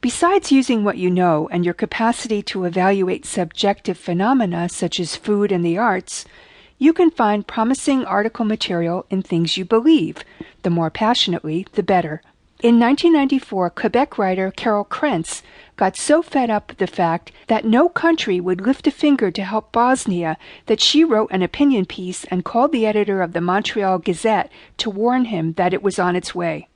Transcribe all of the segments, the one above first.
Besides using what you know and your capacity to evaluate subjective phenomena such as food and the arts, you can find promising article material in things you believe. The more passionately, the better. In 1994, Quebec writer Carol Krentz got so fed up with the fact that no country would lift a finger to help Bosnia that she wrote an opinion piece and called the editor of the Montreal Gazette to warn him that it was on its way.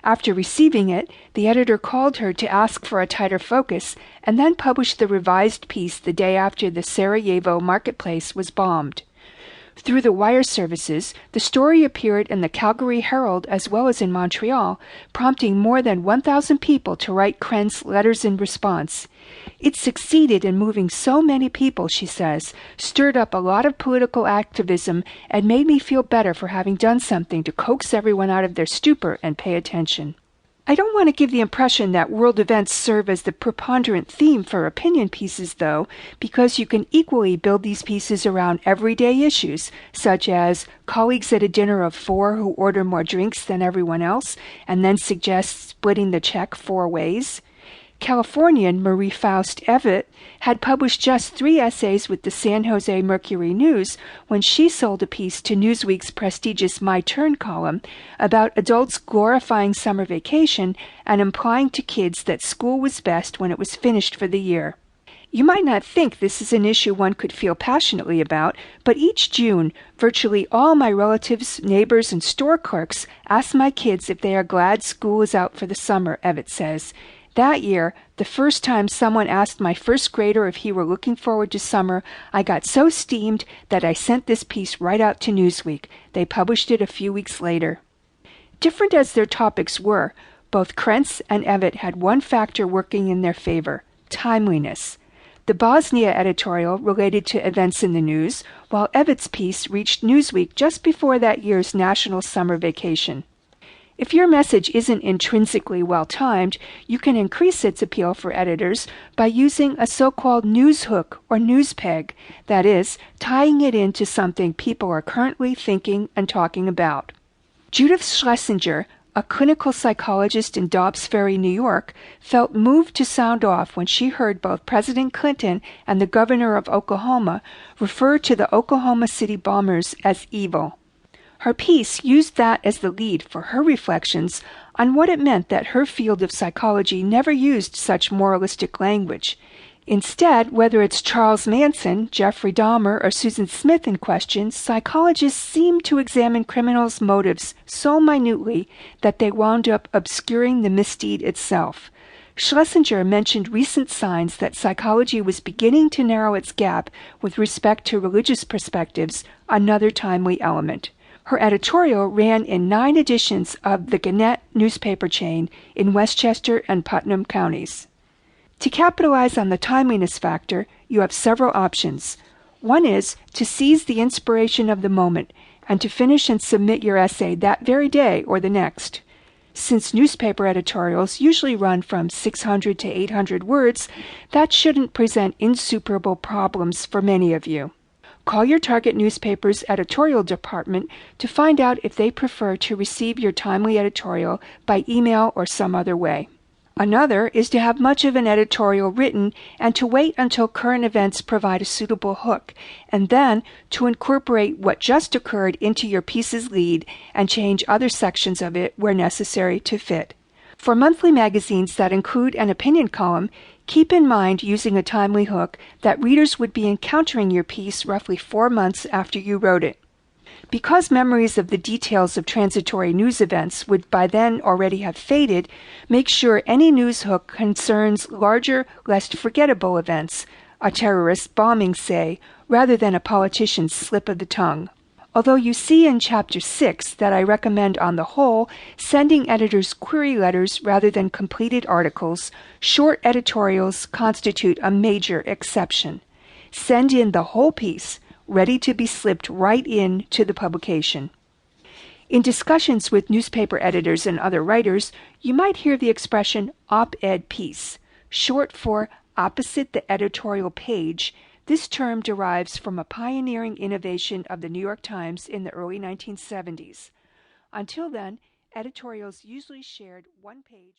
After receiving it, the editor called her to ask for a tighter focus and then published the revised piece the day after the Sarajevo marketplace was bombed. Through the wire services, the story appeared in the Calgary Herald as well as in Montreal, prompting more than 1,000 people to write Krentz letters in response. It succeeded in moving so many people, she says, stirred up a lot of political activism, and made me feel better for having done something to coax everyone out of their stupor and pay attention. I don't want to give the impression that world events serve as the preponderant theme for opinion pieces, though, because you can equally build these pieces around everyday issues, such as colleagues at a dinner of 4 who order more drinks than everyone else, and then suggest splitting the check 4 ways. Californian Marie Faust Evatt had published just 3 essays with the San Jose Mercury News when she sold a piece to Newsweek's prestigious My Turn column about adults glorifying summer vacation and implying to kids that school was best when it was finished for the year. You might not think this is an issue one could feel passionately about, but each June, virtually all my relatives, neighbors, and store clerks ask my kids if they are glad school is out for the summer, Evatt says. That year, the first time someone asked my first grader if he were looking forward to summer, I got so steamed that I sent this piece right out to Newsweek. They published it a few weeks later. Different as their topics were, both Krentz and Evatt had one factor working in their favor: timeliness. The Bosnia editorial related to events in the news, while Evatt's piece reached Newsweek just before that year's national summer vacation. If your message isn't intrinsically well-timed, you can increase its appeal for editors by using a so-called news hook or news peg, that is, tying it into something people are currently thinking and talking about. Judith Schlesinger, a clinical psychologist in Dobbs Ferry, New York, felt moved to sound off when she heard both President Clinton and the governor of Oklahoma refer to the Oklahoma City bombers as evil. Her piece used that as the lead for her reflections on what it meant that her field of psychology never used such moralistic language. Instead, whether it's Charles Manson, Jeffrey Dahmer, or Susan Smith in question, psychologists seem to examine criminals' motives so minutely that they wound up obscuring the misdeed itself. Schlesinger mentioned recent signs that psychology was beginning to narrow its gap with respect to religious perspectives, another timely element. Her editorial ran in 9 editions of the Gannett newspaper chain in Westchester and Putnam counties. To capitalize on the timeliness factor, you have several options. One is to seize the inspiration of the moment and to finish and submit your essay that very day or the next. Since newspaper editorials usually run from 600 to 800 words, that shouldn't present insuperable problems for many of you. Call your target newspaper's editorial department to find out if they prefer to receive your timely editorial by email or some other way. Another is to have much of an editorial written and to wait until current events provide a suitable hook, and then to incorporate what just occurred into your piece's lead and change other sections of it where necessary to fit. For monthly magazines that include an opinion column, keep in mind using a timely hook that readers would be encountering your piece roughly 4 months after you wrote it. Because memories of the details of transitory news events would by then already have faded, make sure any news hook concerns larger, less forgettable events, a terrorist bombing, say, rather than a politician's slip of the tongue. Although you see in Chapter 6 that I recommend on the whole sending editors query letters rather than completed articles, short editorials constitute a major exception. Send in the whole piece, ready to be slipped right in to the publication. In discussions with newspaper editors and other writers, you might hear the expression op-ed piece, short for opposite the editorial page. This term derives from a pioneering innovation of the New York Times in the early 1970s. Until then, editorials usually shared one page.